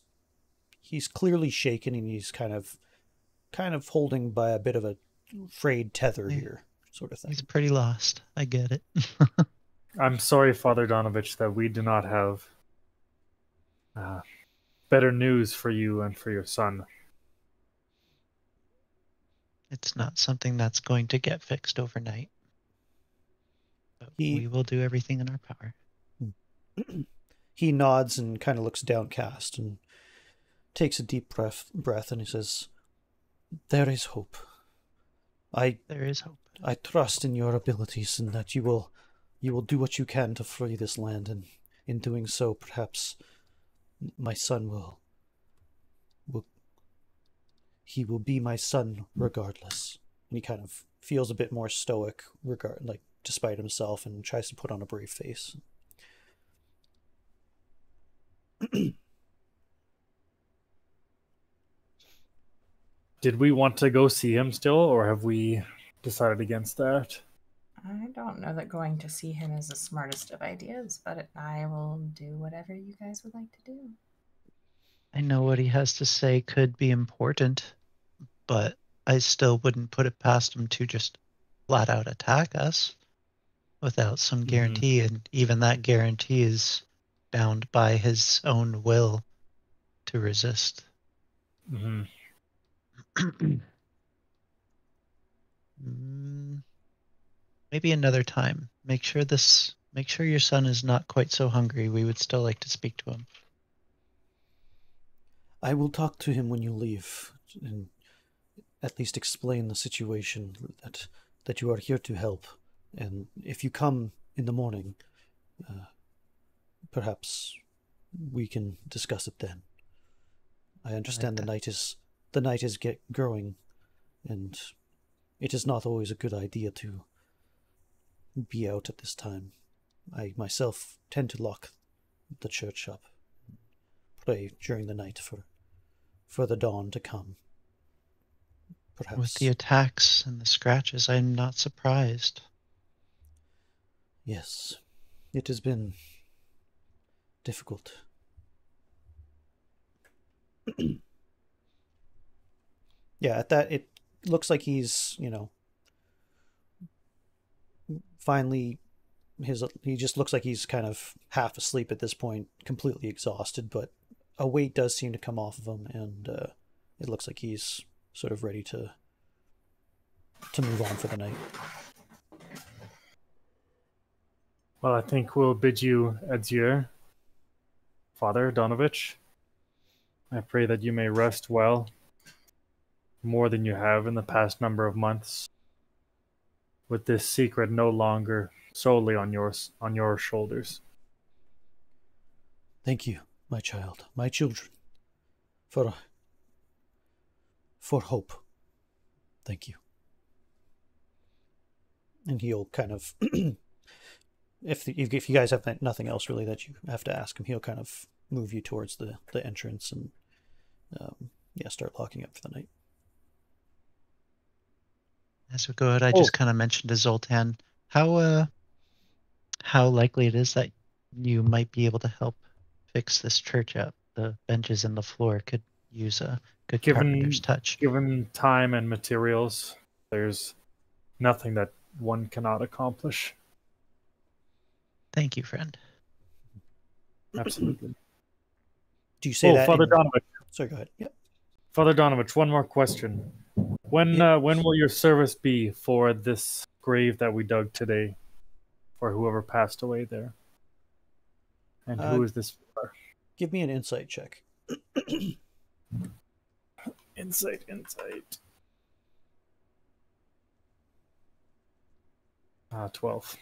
clearly shaken, and he's kind of holding by a bit of a frayed tether here, sort of thing. He's pretty lost. I get it. I'm sorry, Father Donovich, that we do not have better news for you and for your son. It's not something that's going to get fixed overnight. But we will do everything in our power. He nods and kind of looks downcast and takes a deep breath, and he says, "There is hope. There is hope. I trust in your abilities, and that you will do what you can to free this land, and in doing so, perhaps my son will be my son regardless." And he kind of feels a bit more stoic, despite himself, and tries to put on a brave face. Did we want to go see him still, or have we decided against that? I don't know that going to see him is the smartest of ideas, but I will do whatever you guys would like to do. I know what he has to say could be important, but I still wouldn't put it past him to just flat out attack us without some guarantee, and even that guarantee is bound by his own will to resist. Mm-hmm. Maybe another time. Make sure your son is not quite so hungry. We would still like to speak to him. I will talk to him when you leave, and at least explain the situation, that you are here to help. And if you come in the morning, perhaps we can discuss it then. I understand the night is growing, and it is not always a good idea to be out at this time. I myself tend to lock the church up, pray during the night for the dawn to come. Perhaps. With the attacks and the scratches, I'm not surprised. Yes, it has been difficult. Yeah, at that, it looks like he's, finally, he just looks like he's kind of half asleep at this point, completely exhausted, but a weight does seem to come off of him, and it looks like he's sort of ready to move on for the night. Well, I think we'll bid you adieu, Father Donovich. I pray that you may rest well, more than you have in the past number of months, with this secret no longer solely on your shoulders. Thank you, my child, my children, for hope. Thank you. and he'll kind of, if you guys have nothing else really that you have to ask him, he'll kind of move you towards the entrance and start locking up for the night. As we go out, I just kind of mentioned to Zoltan how likely it is that you might be able to help fix this church up. The benches and the floor could use a good carpenter's touch. Given time and materials, there's nothing that one cannot accomplish. Thank you, friend. Absolutely. Do you say that? Father Donovich. Sorry, go ahead. Yep. Father Donovich, one more question. When will your service be for this grave that we dug today, for whoever passed away there? And who is this for? Give me an insight check. Insight. 12.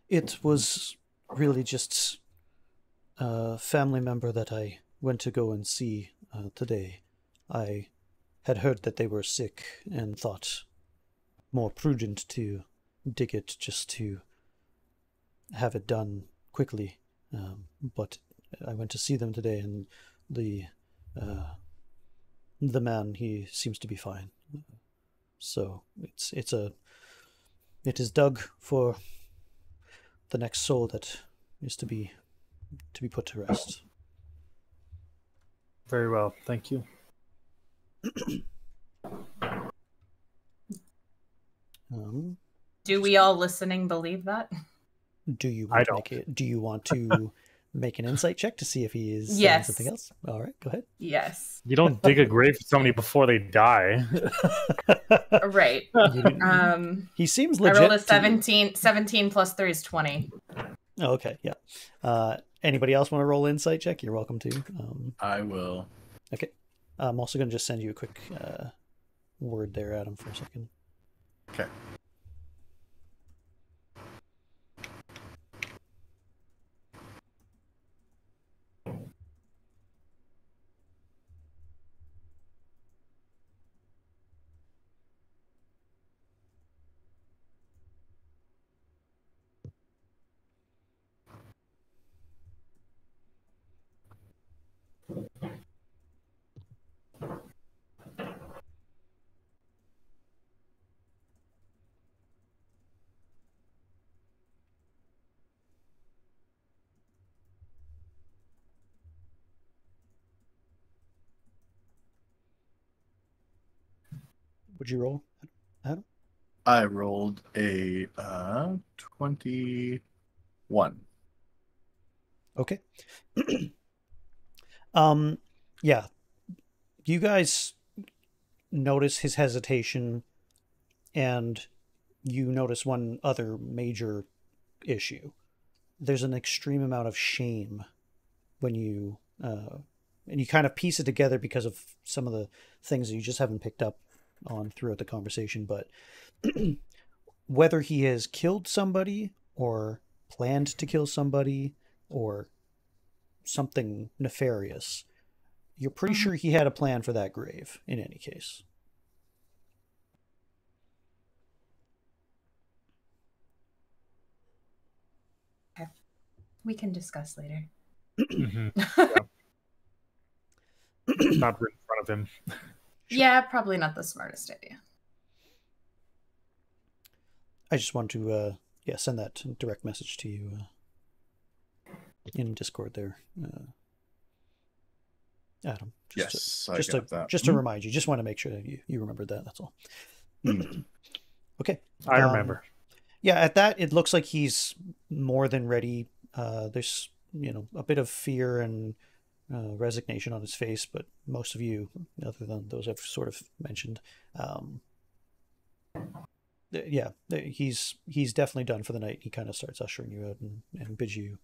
It was really just a family member that I went to go and see today. I had heard that they were sick and thought more prudent to dig it just to have it done quickly. But I went to see them today, and the man, he seems to be fine. So it is dug for the next soul that is to be put to rest. Very well, thank you. Do we all listening believe that? Do you want to make an insight check to see if he is saying something else? All right, go ahead. Yes. You don't dig a grave for somebody before they die. Right. He seems legit. I rolled a 17. 17 plus 3 is 20. Oh, okay, yeah. Anybody else want to roll insight check? You're welcome to. I will. Okay. I'm also going to just send you a quick word there, Adam, for a second. Okay. Would you roll, Adam? I rolled a 21. Okay. Yeah. You guys notice his hesitation, and you notice one other major issue. There's an extreme amount of shame when you and you kind of piece it together because of some of the things that you just haven't picked up on throughout the conversation, but whether he has killed somebody or planned to kill somebody or something nefarious, you're pretty sure he had a plan for that grave in any case. Okay. We can discuss later. Mm-hmm. Yeah. Not right in front of him. Yeah, probably not the smartest idea. I just want to send that direct message to you in Discord there, Adam. Just to remind you. Just want to make sure that you remembered that. That's all. Okay. I remember. Yeah, at that, it looks like he's more than ready. There's a bit of fear and resignation on his face, but most of you, other than those I've sort of mentioned, he's definitely done for the night. He kind of starts ushering you out and bids you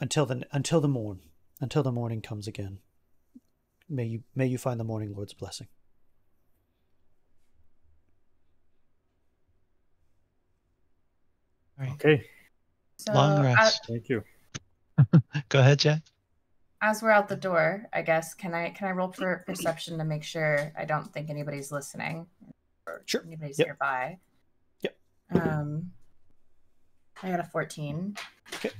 until the morning comes again. May you find the morning Lord's blessing. Okay. So, long rest. Thank you. Go ahead, Jack. as we're out the door, I guess, can I roll for perception to make sure I don't think anybody's listening or Sure. anybody's Yep. nearby? Yep. I got a 14. Okay.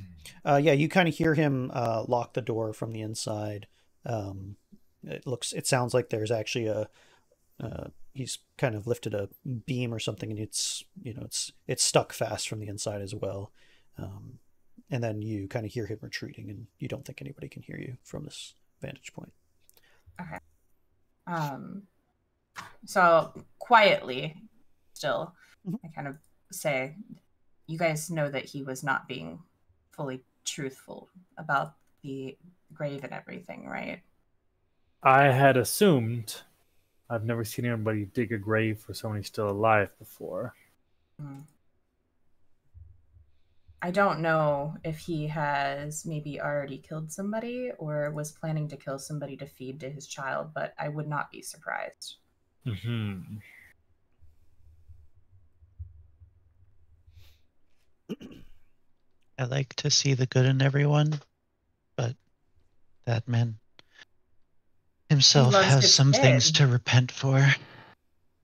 Yeah, you kind of hear him lock the door from the inside. It sounds like there's actually he's kind of lifted a beam or something, and it's stuck fast from the inside as well. And then you kind of hear him retreating, and you don't think anybody can hear you from this vantage point. Okay. So quietly, still, I kind of say, you guys know that he was not being fully truthful about the grave and everything, right? I had assumed. I've never seen anybody dig a grave for somebody still alive before. I don't know if he has maybe already killed somebody or was planning to kill somebody to feed to his child, but I would not be surprised. Mm-hmm. I like to see the good in everyone, but that man himself has some things to repent for.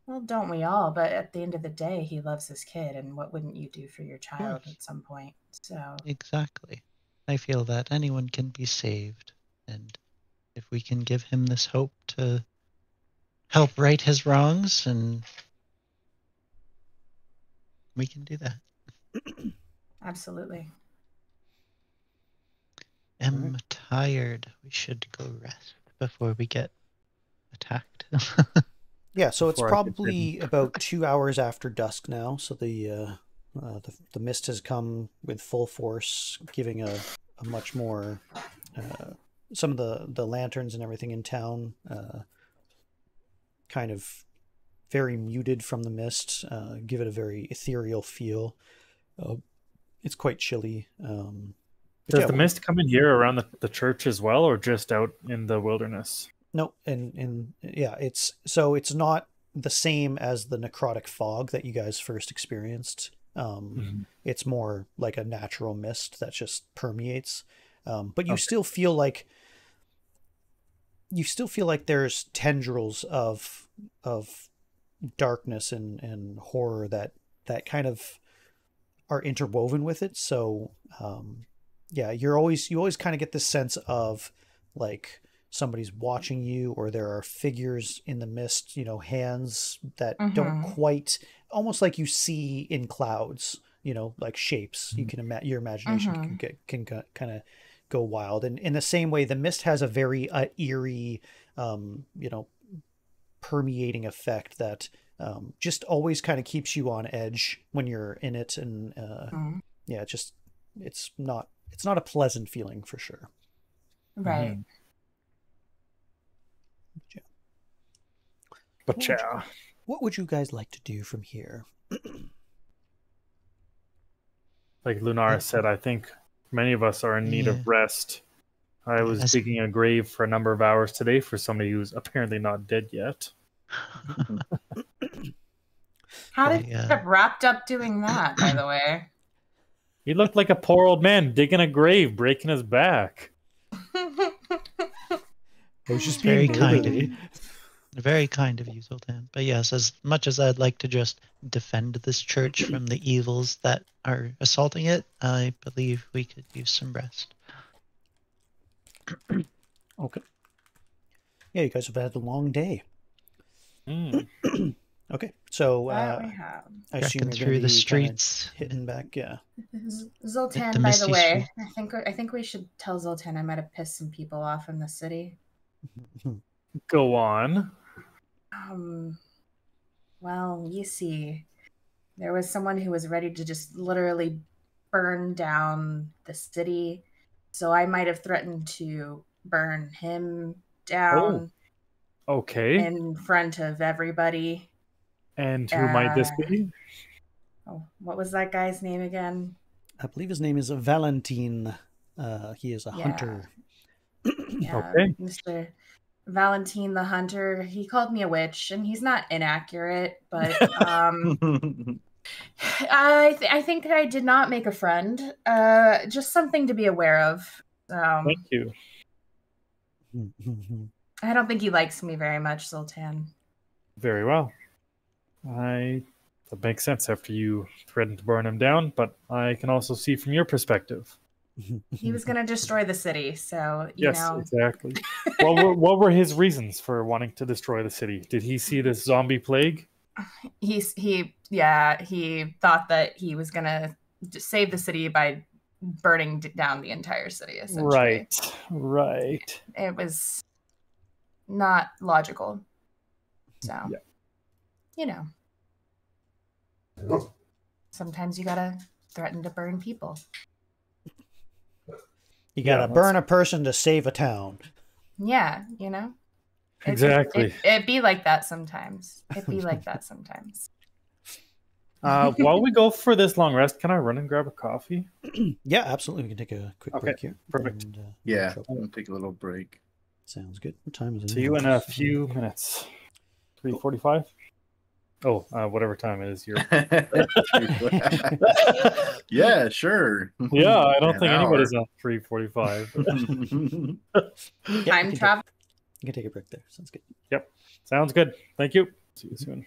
Well, don't we all? But at the end of the day, he loves his kid, and what wouldn't you do for your child at some point? So exactly. I feel that anyone can be saved, and if we can give him this hope to help right his wrongs, and we can do that. Absolutely. I'm tired. We should go rest before we get attacked. Yeah, so it's probably about 2 hours after dusk now. So the mist has come with full force, giving a much more some of the lanterns and everything in town kind of very muted from the mist, give it a very ethereal feel. It's quite chilly. Does the mist come in here around the church as well, or just out in the wilderness? No, and yeah, it's not the same as the necrotic fog that you guys first experienced. It's more like a natural mist that just permeates. But you still feel like there's tendrils of darkness and horror that kind of are interwoven with it. So yeah, you always kind of get this sense of like somebody's watching you, or there are figures in the mist, hands that don't quite, almost like you see in clouds, like shapes. You can your imagination can kind of go wild. And in the same way, the mist has a very eerie, permeating effect that just always kind of keeps you on edge when you're in it. And yeah, it's not a pleasant feeling for sure. Right. But yeah. What would you guys like to do from here? Like Lunaris said, I think many of us are in need of rest. I was digging a grave for a number of hours today for somebody who's apparently not dead yet. How did you get wrapped up doing that, by the way? He looked like a poor old man digging a grave, breaking his back. It was just very kind of you. Very kind of you, Zoltan. But yes, as much as I'd like to just defend this church from the evils that are assaulting it, I believe we could use some rest. Okay. Yeah, you guys have had a long day. Okay, so I assume you're through the streets, hitting back. Yeah. Zoltan, by the way, I think we should tell Zoltan I might have pissed some people off in the city. Go on. Well, you see, there was someone who was ready to just literally burn down the city, so I might have threatened to burn him down. Oh. Okay. In front of everybody. And who might this be? Oh, what was that guy's name again? I believe his name is Valentine. He is a hunter. Yeah, okay. Mr. Valentine the Hunter. He called me a witch, and he's not inaccurate, but I think I did not make a friend. Just something to be aware of. Thank you. I don't think he likes me very much, Zoltan. Very well. That makes sense after you threatened to burn him down, but I can also see from your perspective. He was going to destroy the city, so, you Yes, know. exactly. What were his reasons for wanting to destroy the city? Did he see this zombie plague? He thought that he was going to save the city by burning down the entire city, essentially. Right. It was not logical. So, Yeah. you know. Sometimes you gotta threaten to burn people. You gotta burn a person to save a town. Yeah, you know? Exactly. It'd be like that sometimes. While we go for this long rest, can I run and grab a coffee? Yeah, absolutely. We can take a quick break here. Perfect. And, Yeah, we'll take a little break. Sounds good. What time is it? See you in a few minutes. 3:45? Oh, whatever time it is here. Yeah, sure. Yeah, I don't An think hour. anybody's on 3:45. Time travel. You can take a break there. Sounds good. Yep. Sounds good. Thank you. See you soon.